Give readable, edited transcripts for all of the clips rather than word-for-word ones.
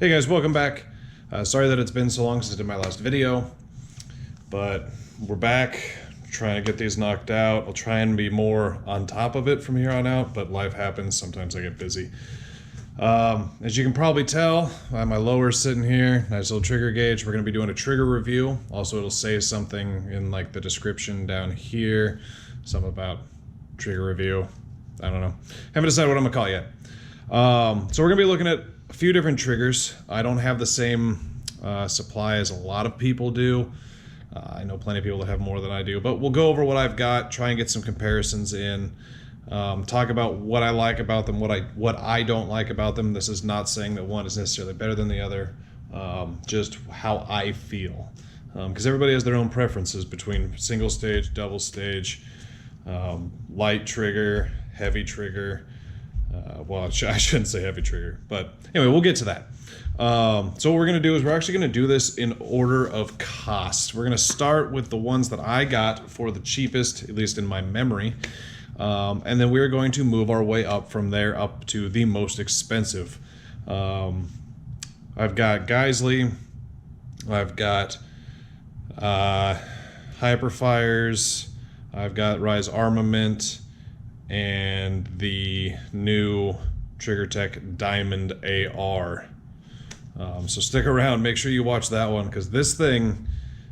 Hey guys, welcome back. Sorry that it's been so long since I did my last video, but we're back trying to get these knocked out. I'll try and be more on top of it from here on out, but life happens. Sometimes I get busy. As you can probably tell, I have my lower sitting here, nice little trigger gauge. We're going to be doing a trigger review. Also, it'll say something in like the description down here, something about trigger review. I don't know. Haven't decided what I'm going to call it yet. So we're going to be looking at a few different triggers. I don't have the same supply as a lot of people do. I know plenty of people that have more than I do, but we'll go over what I've got, try and get some comparisons in, talk about what I like about them, what I don't like about them. This is not saying that one is necessarily better than the other, just how I feel. Because everybody has their own preferences between single stage, double stage, light trigger, heavy trigger. Well, I shouldn't say heavy trigger, but anyway, we'll get to that. So what we're going to do is we're actually going to do this in order of cost. We're going to start with the ones that I got for the cheapest, at least in my memory. And then we're going to move our way up from there up to the most expensive. I've got Geissele. I've got Hyperfires. I've got Rise Armament. And the new Triggertech Diamond AR. So stick around, make sure you watch that one, because this thing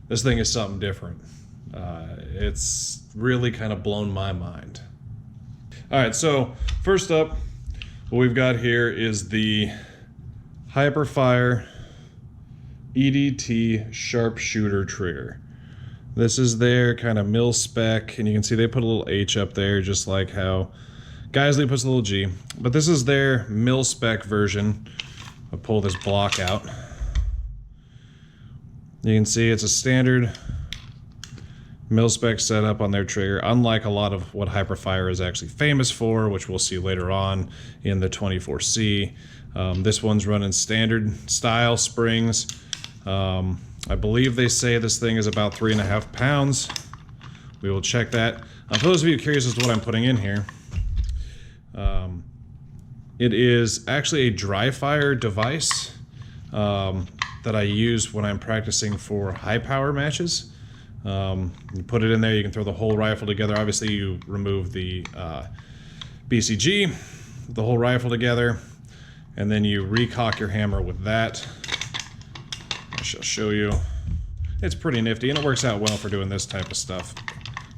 is something different. It's really kind of blown my mind. All right, so first up, what we've got here is the Hyperfire EDT sharpshooter trigger. This is their kind of mil spec, and you can see they put a little H up there, just like how Geissele puts a little G. But this is their mil spec version. I'll pull this block out. You can see it's a standard mil spec setup on their trigger, unlike a lot of what Hyperfire is actually famous for, which we'll see later on in the 24C. This one's running standard style springs. I believe they say this thing is about 3.5 pounds. We will check that. For those of you curious as to what I'm putting in here, it is actually a dry fire device that I use when I'm practicing for high power matches. You put it in there, you can throw the whole rifle together. Obviously you remove the BCG, the whole rifle together, and then you recock your hammer with that. I shall show you. It's pretty nifty, and it works out well for doing this type of stuff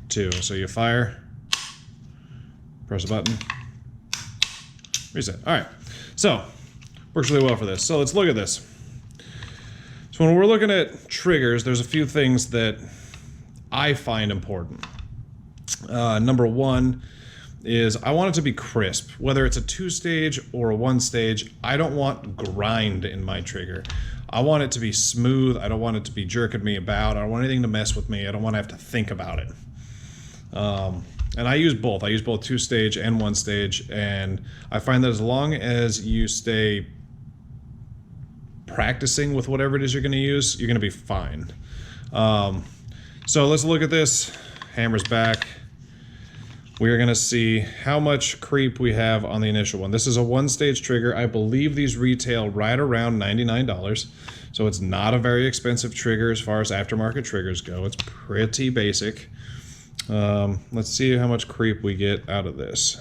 too. So you fire, press a button, reset. All right, so works really well for this. So let's look at this. So when we're looking at triggers, there's a few things that I find important. Number one is I want it to be crisp. Whether it's a 2-stage or a 1-stage, I don't want grind in my trigger. I want it to be smooth. I don't want it to be jerking me about. I don't want anything to mess with me. I don't want to have to think about it. And I use both. I use both 2-stage and 1-stage, and I find that as long as you stay practicing with whatever it is you're going to use, you're going to be fine. So let's look at this. Hammer's back. We are going to see how much creep we have on the initial one. This is a 1-stage trigger. I believe these retail right around $99. So it's not a very expensive trigger as far as aftermarket triggers go. It's pretty basic. Let's see how much creep we get out of this.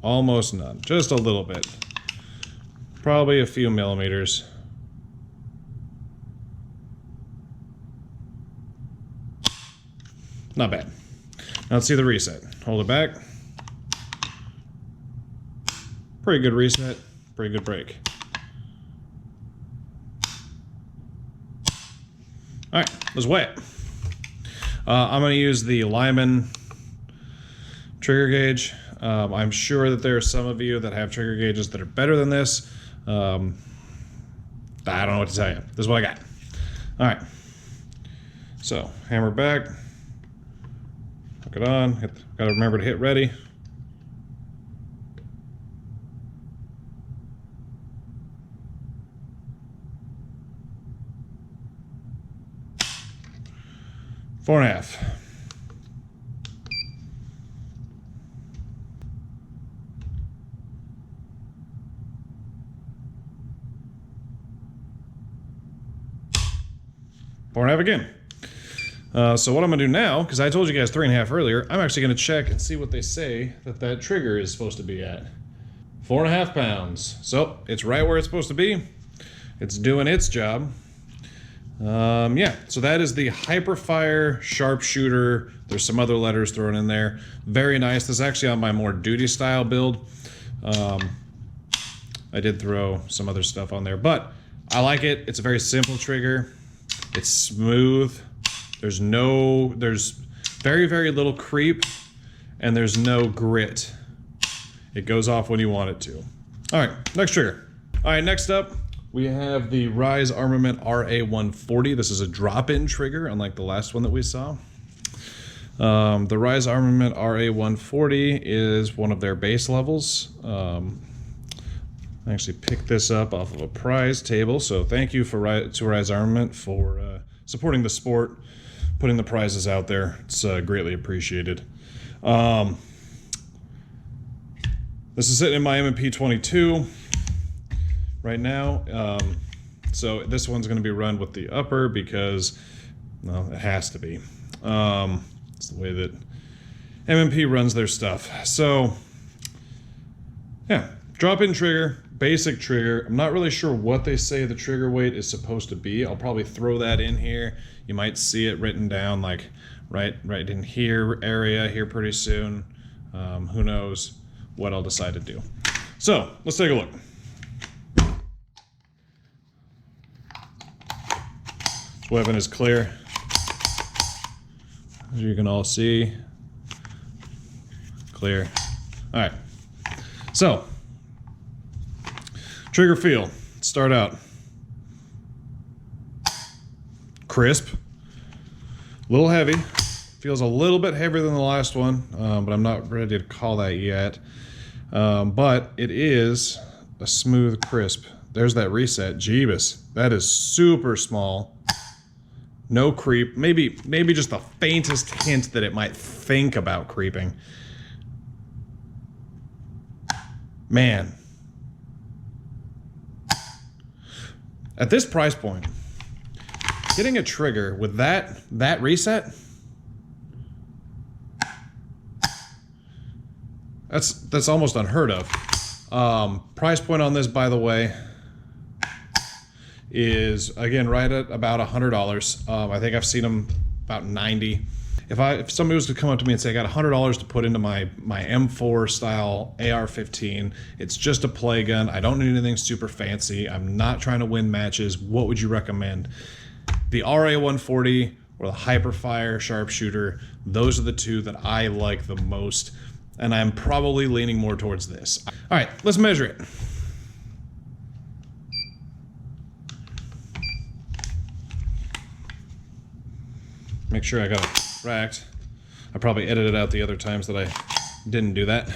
Almost none. Just a little bit. Probably a few millimeters. Not bad. Now let's see the reset. Hold it back. Pretty good reset. Pretty good break. All right, let's weigh it. I'm going to use the Lyman trigger gauge. I'm sure that there are some of you that have trigger gauges that are better than this. I don't know what to tell you. This is what I got. All right. So hammer back. Hook it on. Gotta remember to hit ready. Four and a half. 4.5 again. So what I'm gonna do now, because I told you guys 3.5 earlier, I'm actually gonna check and see what they say that trigger is supposed to be at. 4.5 pounds. So it's right where it's supposed to be. It's doing its job. Yeah, so that is the Hyperfire sharpshooter. There's some other letters thrown in there. Very nice. This is actually on my more duty style build. I did throw some other stuff on there, but I like it. It's a very simple trigger. It's smooth. There's very, very little creep, and there's no grit. It goes off when you want it to. All right, next trigger. All right, next up, we have the Rise Armament RA140. This is a drop-in trigger, unlike the last one that we saw. The Rise Armament RA140 is one of their base levels. I actually picked this up off of a prize table, so thank you to Rise Armament for supporting the sport, putting the prizes out there. It's greatly appreciated. This is sitting in my M&P 22 right now. So this one's going to be run with the upper because, well, it has to be. It's the way that M&P runs their stuff. So, yeah, drop-in trigger, basic trigger. I'm not really sure what they say the trigger weight is supposed to be. I'll probably throw that in here. You might see it written down like right in here area here pretty soon. Who knows what I'll decide to do. So let's take a look. This weapon is clear, as you can all see. Clear. All right. So trigger feel. Start out crisp, a little heavy. Feels a little bit heavier than the last one, but I'm not ready to call that yet. But it is a smooth crisp. There's that reset. Jeebus. That is super small. No creep. Maybe just the faintest hint that it might think about creeping. Man. At this price point, getting a trigger with that reset, that's almost unheard of. Price point on this, by the way, is again right at about $100. I think I've seen them about 90. If somebody was to come up to me and say I got $100 to put into my M4 style AR-15, it's just a play gun. I don't need anything super fancy. I'm not trying to win matches. What would you recommend? The RA140 or the Hyperfire sharpshooter. Those are the two that I like the most, and I'm probably leaning more towards this. All right, let's measure it. Make sure I got it racked. I probably edited out the other times that I didn't do that.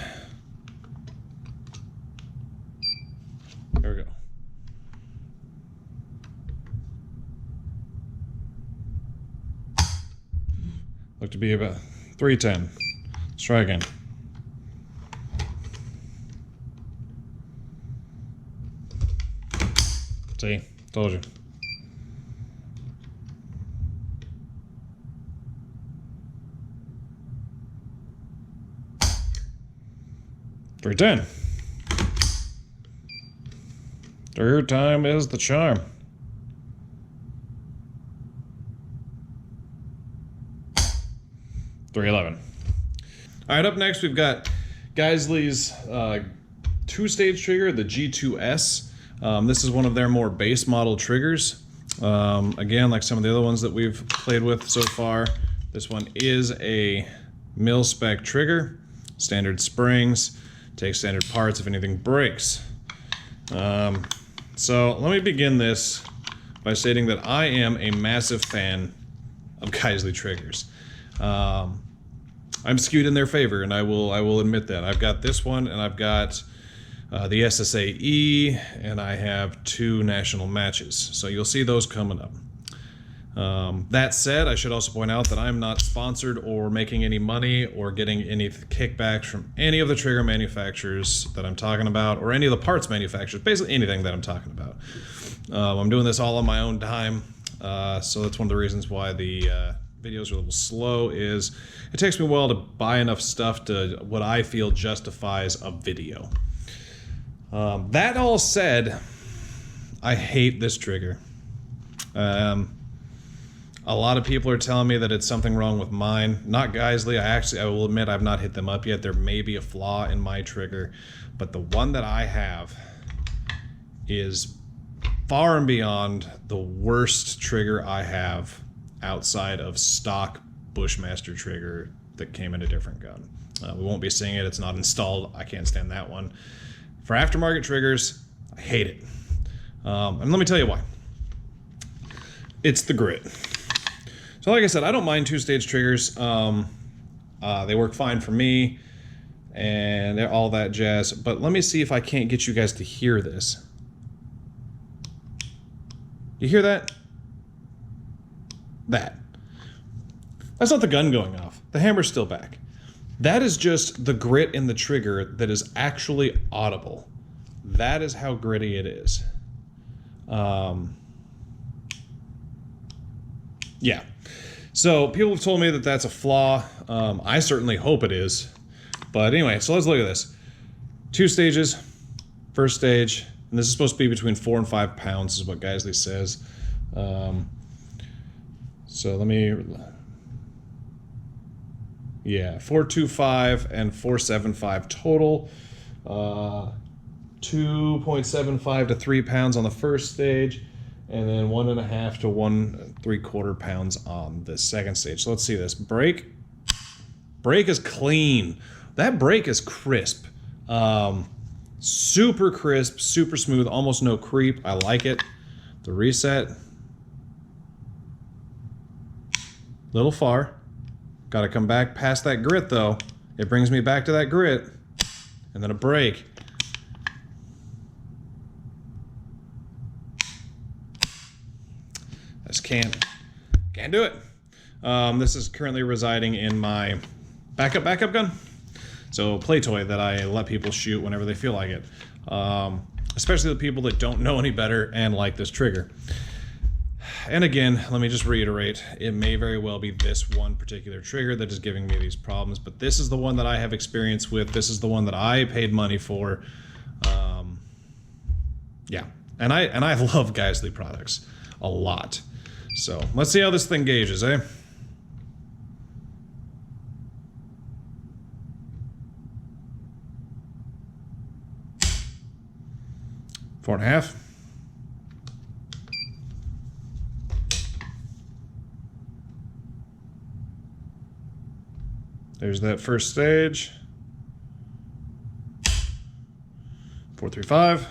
There we go. Look to be about 310. Let's try again. See? Told you. $310. Third time is the charm. $311. All right, up next we've got Geissele's two-stage trigger, the G2S. This is one of their more base model triggers. Again, like some of the other ones that we've played with so far, this one is a mil-spec trigger, standard springs. Take standard parts if anything breaks. So let me begin this by stating that I am a massive fan of Geissele triggers. I'm skewed in their favor, and I will admit that. I've got this one, and I've got the SSAE, and I have 2 national matches. So you'll see those coming up. That said, I should also point out that I'm not sponsored or making any money or getting any kickbacks from any of the trigger manufacturers that I'm talking about, or any of the parts manufacturers, basically anything that I'm talking about. I'm doing this all on my own time. so that's one of the reasons why the videos are a little slow, is it takes me a while to buy enough stuff to what I feel justifies a video. That all said, I hate this trigger. A lot of people are telling me that it's something wrong with mine. Not Geissele. I will admit I've not hit them up yet. There may be a flaw in my trigger, but the one that I have is far and beyond the worst trigger I have outside of stock Bushmaster trigger that came in a different gun. We won't be seeing it. It's not installed. I can't stand that one. For aftermarket triggers, I hate it. And let me tell you why. It's the grit. So like I said, I don't mind two-stage triggers. They work fine for me and all that jazz. But let me see if I can't get you guys to hear this. You hear that? That's not the gun going off. The hammer's still back. That is just the grit in the trigger that is actually audible. That is how gritty it is. Yeah. So people have told me that that's a flaw. I certainly hope it is. But anyway, so let's look at this. 2 stages. First stage. And this is supposed to be between 4 and 5 pounds is what Geissele says. So let me... Yeah, 425 and 475 total. 2.75 to 3 pounds on the first stage, and then 1.5 to 1 3/4 pounds on the second stage. So let's see this. Brake is clean. That brake is crisp. Super crisp, super smooth, almost no creep. I like it. The reset. Little far. Got to come back past that grit though. It brings me back to that grit. And then a brake. I just can't do it. This is currently residing in my backup gun. So play toy that I let people shoot whenever they feel like it. Especially the people that don't know any better and like this trigger. And again, let me just reiterate, it may very well be this one particular trigger that is giving me these problems, but this is the one that I have experience with. This is the one that I paid money for. Yeah, and I love Geissele products a lot. So let's see how this thing gauges, eh? Four and a half. There's that first stage. 435.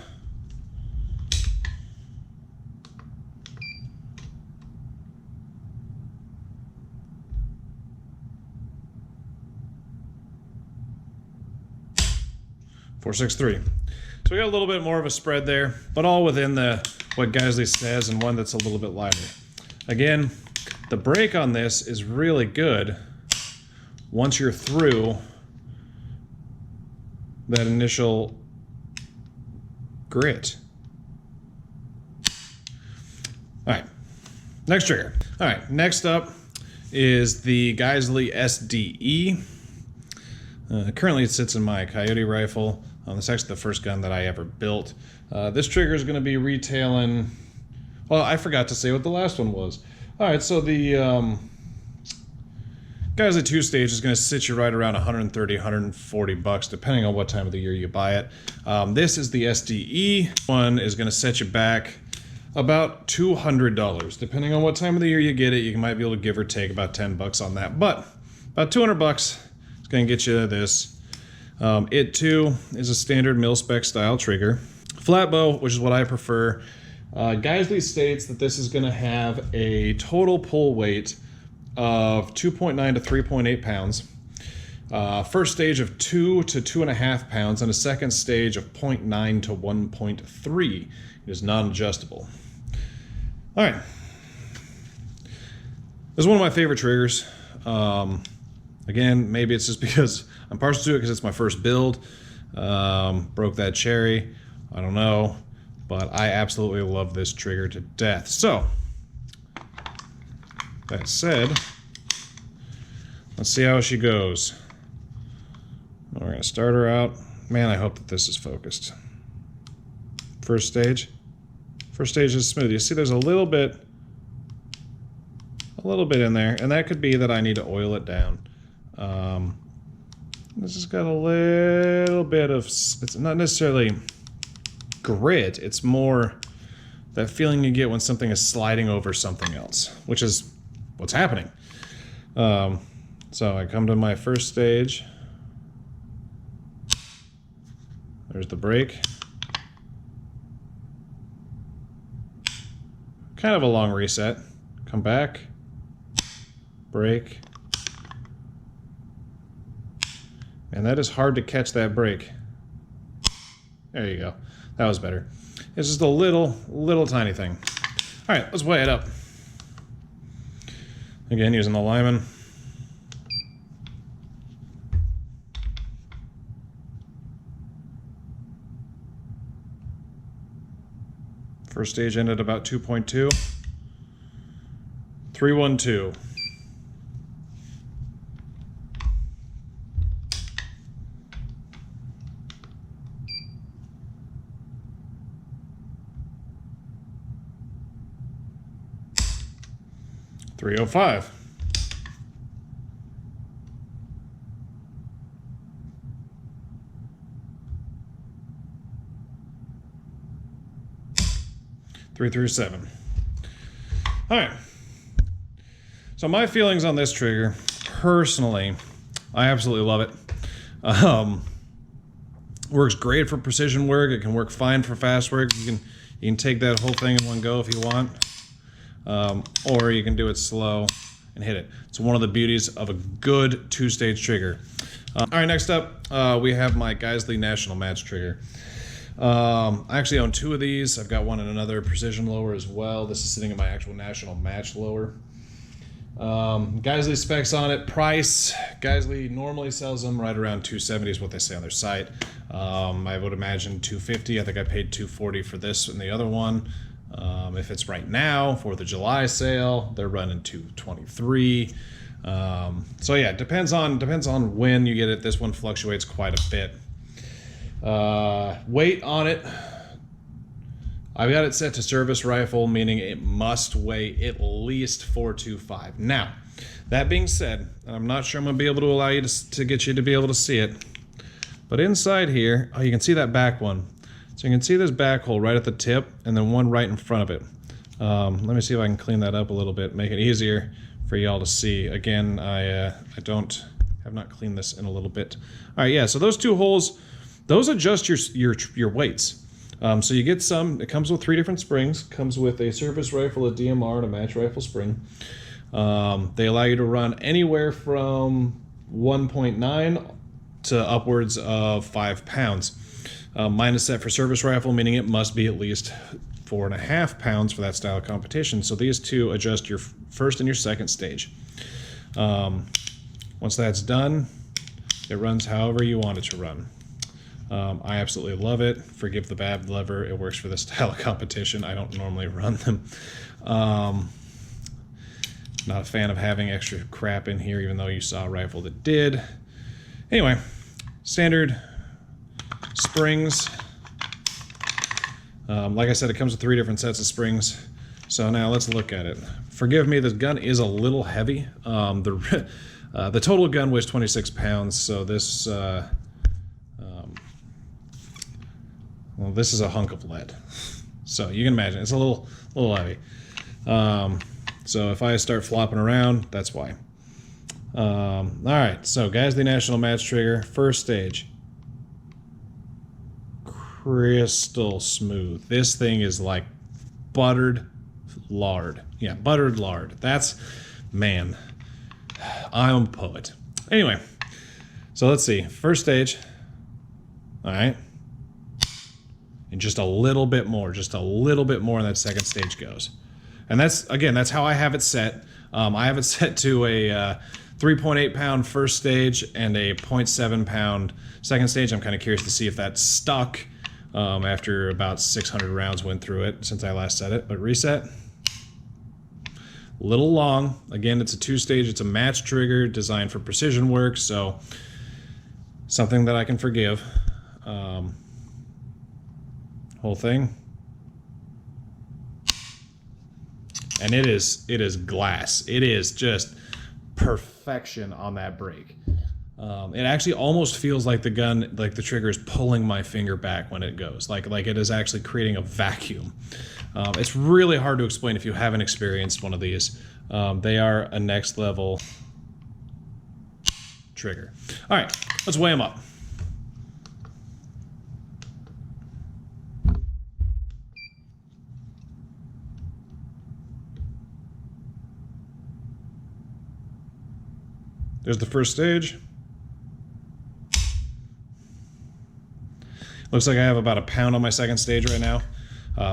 .463. So we got a little bit more of a spread there, but all within what Geissele says, and one that's a little bit lighter. Again, the brake on this is really good once you're through that initial grit. All right, next trigger. All right, next up is the Geissele SDE. Currently it sits in my Coyote rifle. This is actually the first gun that I ever built. This trigger is going to be retailing... Well, I forgot to say what the last one was. All right, so the Geissele 2-stage is going to sit you right around 130, 140 bucks, depending on what time of the year you buy it. This is the SDE. One is going to set you back about $200, depending on what time of the year you get it. You might be able to give or take about 10 bucks on that, but about 200 bucks is going to get you this. It too is a standard mil-spec style trigger. Flat bow, which is what I prefer. Geissele states that this is going to have a total pull weight of 2.9 to 3.8 pounds. First stage of 2 to 2.5 pounds, and a second stage of 0.9 to 1.3. It is non-adjustable. All right. This is one of my favorite triggers. Again, maybe it's just because I'm partial to it because it's my first build. Broke that cherry. I don't know. But I absolutely love this trigger to death. So, That said, let's see how she goes. We're going to start her out. Man, I hope that this is focused. First stage. First stage is smooth. You see there's a little bit in there, and that could be that I need to oil it down. This has got a little bit of, it's not necessarily grit, it's more that feeling you get when something is sliding over something else, which is what's happening. So I come to my first stage. There's the brake. Kind of a long reset. Come back. Brake. And that is hard to catch that brake. There you go. That was better. It's just a little tiny thing. All right, let's weigh it up. Again, using the Lyman. First stage ended about 2.2. 312. $305. $337. All right. So my feelings on this trigger, personally, I absolutely love it. Works great for precision work. It can work fine for fast work. You can take that whole thing in one go if you want. Or you can do it slow and hit it. It's one of the beauties of a good two-stage trigger. All right, next up, we have my Geissele National Match trigger. I actually own two of these. I've got one in another precision lower as well. This is sitting in my actual National Match lower. Geissele specs on it. Price, Geissele normally sells them right around $270 is what they say on their site. I would imagine $250. I think I paid $240 for this and the other one. If it's right now, 4th of July sale, they're running $223. So yeah, depends on when you get it. This one fluctuates quite a bit. Weight on it, I've got it set to service rifle, meaning it must weigh at least 425. Now, that being said, I'm not sure I'm going to be able to allow you to get you to be able to see it, but inside here, oh, you can see that back one. So you can see this back hole right at the tip, and then one right in front of it. Let me see if I can clean that up a little bit, make it easier for y'all to see. Again, I have not cleaned this in a little bit. All right, yeah. So those two holes, those adjust your weights. So you get some. It comes with 3 different springs. Comes with a service rifle, a DMR, and a match rifle spring. They allow you to run anywhere from 1.9 to upwards of 5 pounds. Mine is set for service rifle, meaning it must be at least 4.5 pounds for that style of competition. So these two adjust your first and your second stage. Once that's done, it runs however you want it to run. I absolutely love it. Forgive the bad lever. It works for this style of competition. I don't normally run them. Not a fan of having extra crap in here, even though you saw a rifle that did. Anyway, standard springs. Like I said, it comes with 3 different sets of springs. So now let's look at it. Forgive me, this gun is a little heavy. The total gun weighs 26 pounds, so this well, this is a hunk of lead. So you can imagine it's a little heavy. So if I start flopping around, that's why. All right, so Geissele National Match trigger, first stage. Crystal smooth. This thing is like buttered lard. Yeah, buttered lard. That's, man, I'm a poet. Anyway, so let's see. First stage. All right. And just a little bit more, and that second stage goes. And that's, again, that's how I have it set. I have it set to a 3.8 pound first stage and a 0.7 pound second stage. I'm kind of curious to see if that's stuck after about 600 rounds went through it since I last set it. But reset. little long. Again, it's a 2-stage, it's a match trigger designed for precision work, so something that I can forgive. Whole thing. And it is glass. It is just perfection on that break. It actually almost feels like the gun, like the trigger is pulling my finger back when it goes. Like it is actually creating a vacuum. It's really hard to explain if you haven't experienced one of these. They are a next level trigger. All right, let's weigh them up. There's the first stage. Looks like I have about a pound on my second stage right now.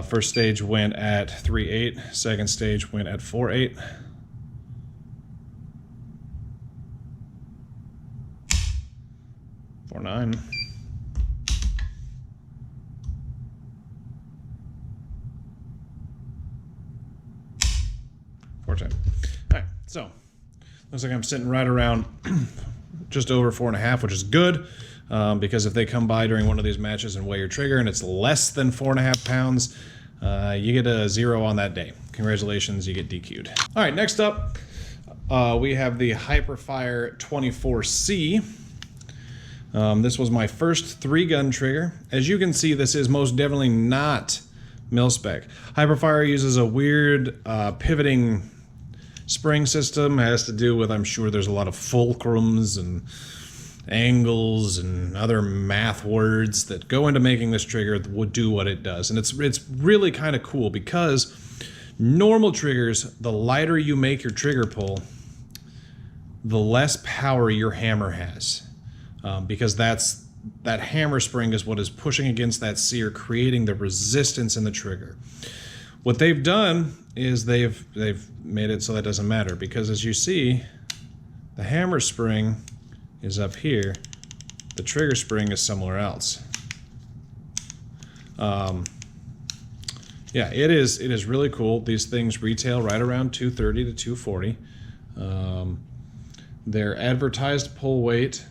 First stage went at 3.8. Second stage went at 4.8. .49. .410. All right, so looks like I'm sitting right around just over 4.5, which is good. Because if they come by during one of these matches and weigh your trigger and it's less than 4.5 pounds, you get a 0 on that day. Congratulations, you get DQ'd. All right, next up, we have the Hyperfire 24C. This was my first 3-gun trigger. As you can see, this is most definitely not mil-spec. Hyperfire uses a weird pivoting spring system. It has to do with, I'm sure there's a lot of fulcrums and angles and other math words that go into making this trigger would do what it does. And it's really kind of cool because normal triggers, the lighter you make your trigger pull, the less power your hammer has. Because that hammer spring is what is pushing against that sear, creating the resistance in the trigger. What they've done is they've made it so that doesn't matter, because as you see, the hammer spring is up here, the trigger spring is somewhere else. Yeah, it is really cool. These things retail right around $230 to $240. Their advertised pull weight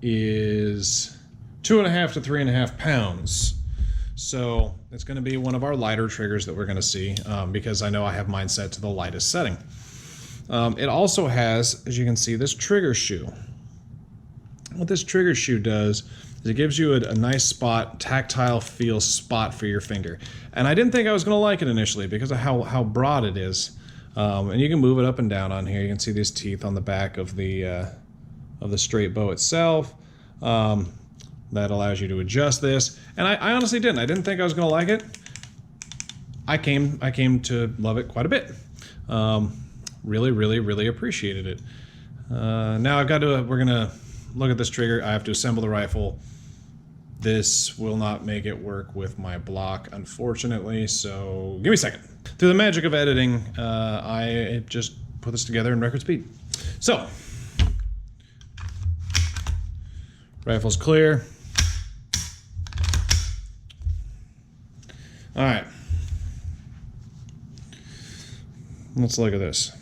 is 2.5 to 3.5 pounds. So it's going to be one of our lighter triggers that we're going to see, because I know I have mine set to the lightest setting. It also has, as you can see, this trigger shoe. What this trigger shoe does is it gives you a nice spot, tactile feel spot for your finger. And I didn't think I was going to like it initially because of how broad it is. And you can move it up and down on here. You can see these teeth on the back of the straight bow itself. That allows you to adjust this. And I honestly didn't. I didn't think I was going to like it. I came to love it quite a bit. Really appreciated it. Now I've got to, we're going to look at this trigger. I have to assemble the rifle. This will not make it work with my block, unfortunately, so give me a second. Through the magic of editing, I just put this together in record speed. So, rifle's clear. All right. Let's look at this.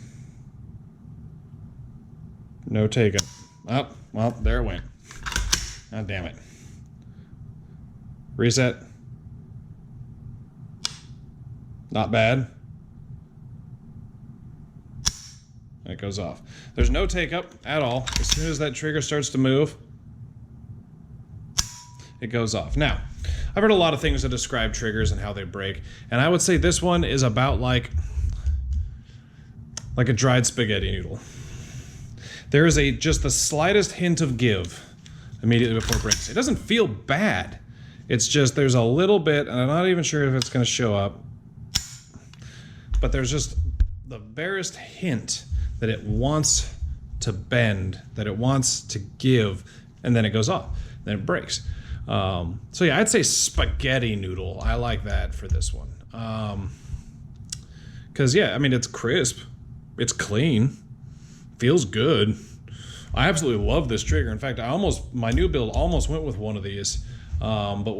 No taken. Oh, well, there it went. God damn it. Reset. Not bad. And it goes off. There's no take up at all. As soon as that trigger starts to move, it goes off. Now, I've heard a lot of things that describe triggers and how they break, and I would say this one is about like a dried spaghetti noodle. There is just the slightest hint of give immediately before it breaks. It doesn't feel bad. It's just there's a little bit, and I'm not even sure if it's going to show up, but there's just the barest hint that it wants to bend, that it wants to give, and then it goes off. Then it breaks. So yeah, I'd say spaghetti noodle. I like that for this one. Because yeah, I mean, it's crisp. It's clean. Feels good. I absolutely love this trigger. In fact, my new build almost went with one of these, but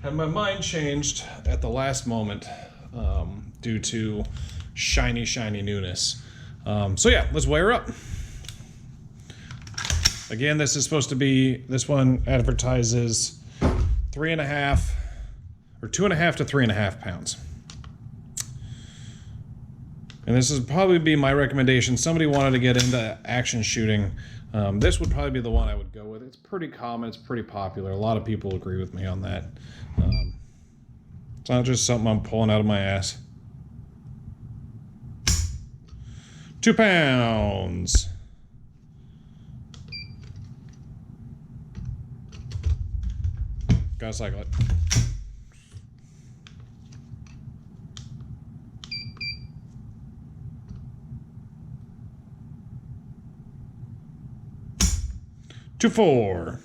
had my mind changed at the last moment due to shiny, shiny newness. So yeah, let's weigh her up. Again, this is supposed to be, this one advertises 3.5 or 2.5 to 3.5 pounds. And this would probably be my recommendation. Somebody wanted to get into action shooting. This would probably be the one I would go with. It's pretty common. It's pretty popular. A lot of people agree with me on that. It's not just something I'm pulling out of my ass. 2 pounds. Gotta cycle it. To 4.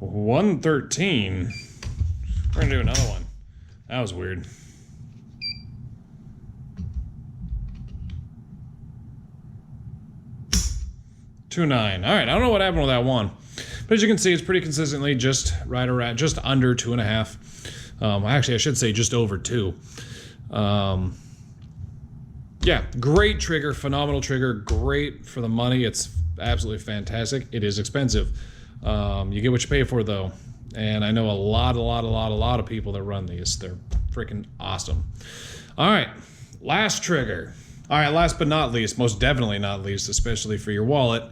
$113. We're gonna do another one. That was weird. $2.9. All right, I don't know what happened with that one, but as you can see, it's pretty consistently just right around, just under 2.5. Actually, I should say just over 2. Yeah, great trigger, phenomenal trigger, great for the money. It's absolutely fantastic. It is expensive. You get what you pay for, though. And I know a lot of people that run these. They're freaking awesome. All right, last trigger. All right, last but not least, most definitely not least, especially for your wallet,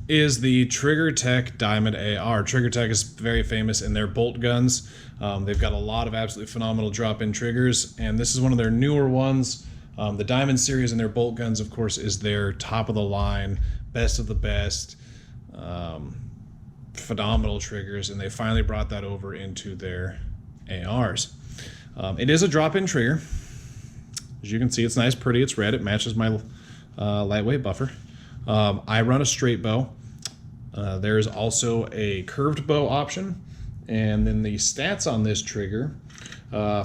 is the Triggertech Diamond AR. Triggertech is very famous in their bolt guns. They've got a lot of absolutely phenomenal drop-in triggers, and this is one of their newer ones. The Diamond series in their bolt guns, of course, is their top of the line, best of the best, phenomenal triggers, and they finally brought that over into their ARs. It is a drop-in trigger. As you can see, it's nice, pretty, it's red. It matches my lightweight buffer. I run a straight bow. There is also a curved bow option. And then the stats on this trigger,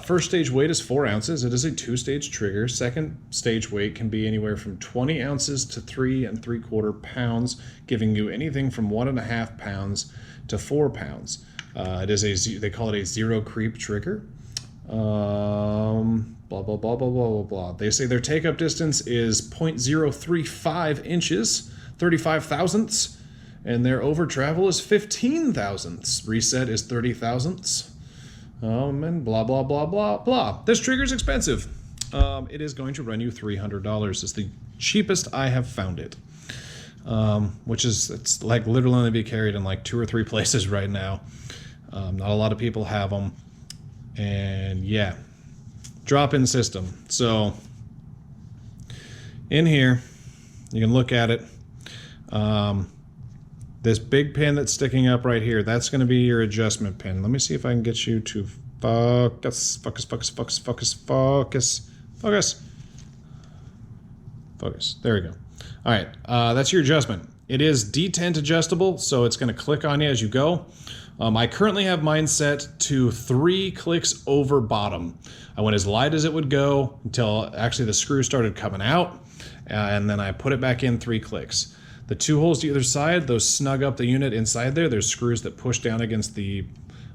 first stage weight is 4 ounces. It is a 2-stage trigger. Second stage weight can be anywhere from 20 ounces to 3 3/4 pounds, giving you anything from 1.5 pounds to 4 pounds. It is they call it a zero creep trigger. Blah, blah, blah, blah, blah, blah, blah. They say their take-up distance is 0.035 inches, 35 thousandths. And their over travel is 15 thousandths. Reset is 30 thousandths. And blah, blah, blah, blah, blah. This trigger is expensive. It is going to run you $300. It's the cheapest I have found it. Which is, it's like literally only be carried in like 2 or 3 places right now. Not a lot of people have them. And yeah, drop-in system. So in here, you can look at it. This big pin that's sticking up right here, that's going to be your adjustment pin. Let me see if I can get you to focus, focus, focus, focus, focus, focus, focus. Focus. There we go. All right, that's your adjustment. It is detent adjustable, so it's going to click on you as you go. I currently have mine set to 3 clicks over bottom. I went as light as it would go until actually the screw started coming out, and then I put it back in 3 clicks. The 2 holes to either side, those snug up the unit inside there. There's screws that push down against the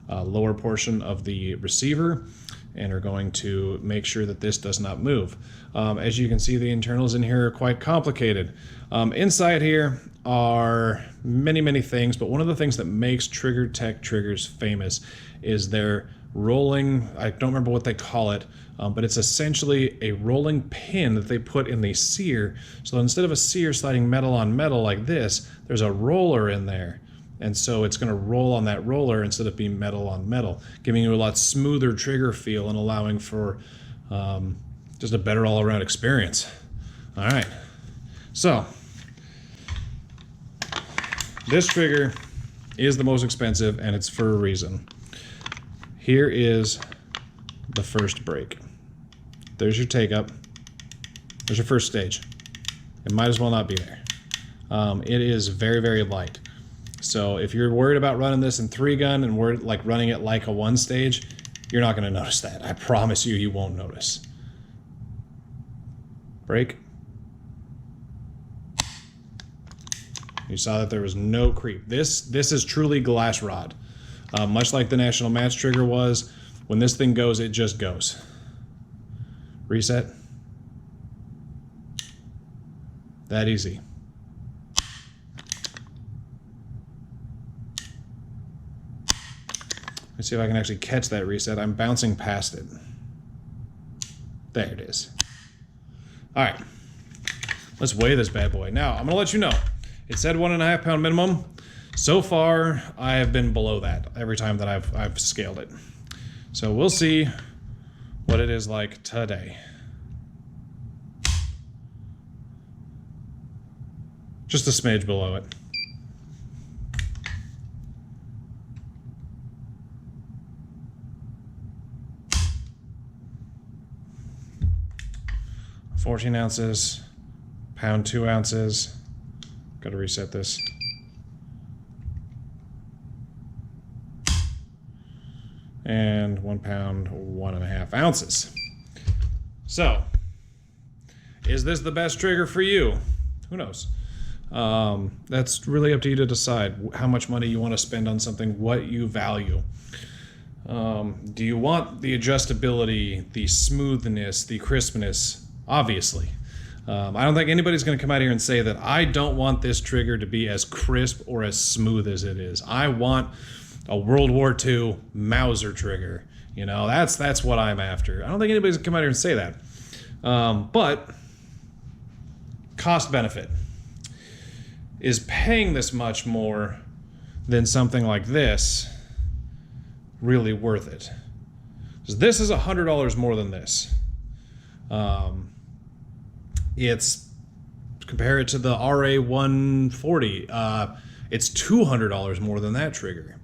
lower portion of the receiver and are going to make sure that this does not move. As you can see, the internals in here are quite complicated. Inside here are many things, but one of the things that makes Triggertech triggers famous is their rolling, I don't remember what they call it, but it's essentially a rolling pin that they put in the sear. So instead of a sear sliding metal on metal like this, there's a roller in there. And so it's going to roll on that roller instead of being metal on metal, giving you a lot smoother trigger feel and allowing for just a better all-around experience. All right, so this trigger is the most expensive, and it's for a reason. Here is the first break. There's your take-up. There's your first stage. It might as well not be there. It is very light. So if you're worried about running this in 3-gun and worried like running it like a 1-stage, you're not going to notice that. I promise you, you won't notice. Break. You saw that there was no creep. This is truly glass rod. Much like the National Match trigger was, when this thing goes, it just goes. Reset. That easy. Let's see if I can actually catch that reset. I'm bouncing past it. There it is. All right. Let's weigh this bad boy. Now, I'm going to let you know. It said 1.5 pound minimum. So far, I have been below that every time that I've scaled it. So we'll see what it is like today. Just a smidge below it. $14 ounces, pound 2 ounces. Got to reset this. And 1 pound, 1.5 ounces. So, is this the best trigger for you? Who knows? That's really up to you to decide how much money you want to spend on something, what you value. Do you want the adjustability, the smoothness, the crispness? Obviously. I don't think anybody's going to come out here and say that I don't want this trigger to be as crisp or as smooth as it is. I want a World War II Mauser trigger. You know, that's what I'm after. I don't think anybody's going to come out here and say that. But cost benefit. Is paying this much more than something like this really worth it? Because this is $100 more than this. It's, compare it to the RA140, it's $200 more than that trigger.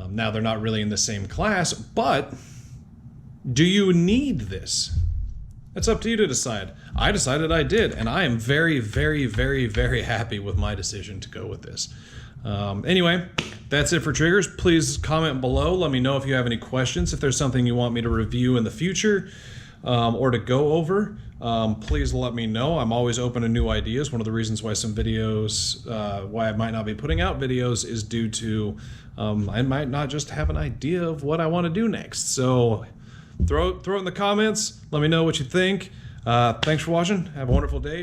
Now they're not really in the same class, but do you need this? It's up to you to decide. I decided I did, and I am very, very, very, very happy with my decision to go with this. Anyway, that's it for triggers. Please comment below. Let me know if you have any questions. If there's something you want me to review in the future or to go over, please let me know. I'm always open to new ideas. One of the reasons why some videos, why I might not be putting out videos is due to I might not just have an idea of what I want to do next. So throw it in the comments. Let me know what you think. Thanks for watching. Have a wonderful day.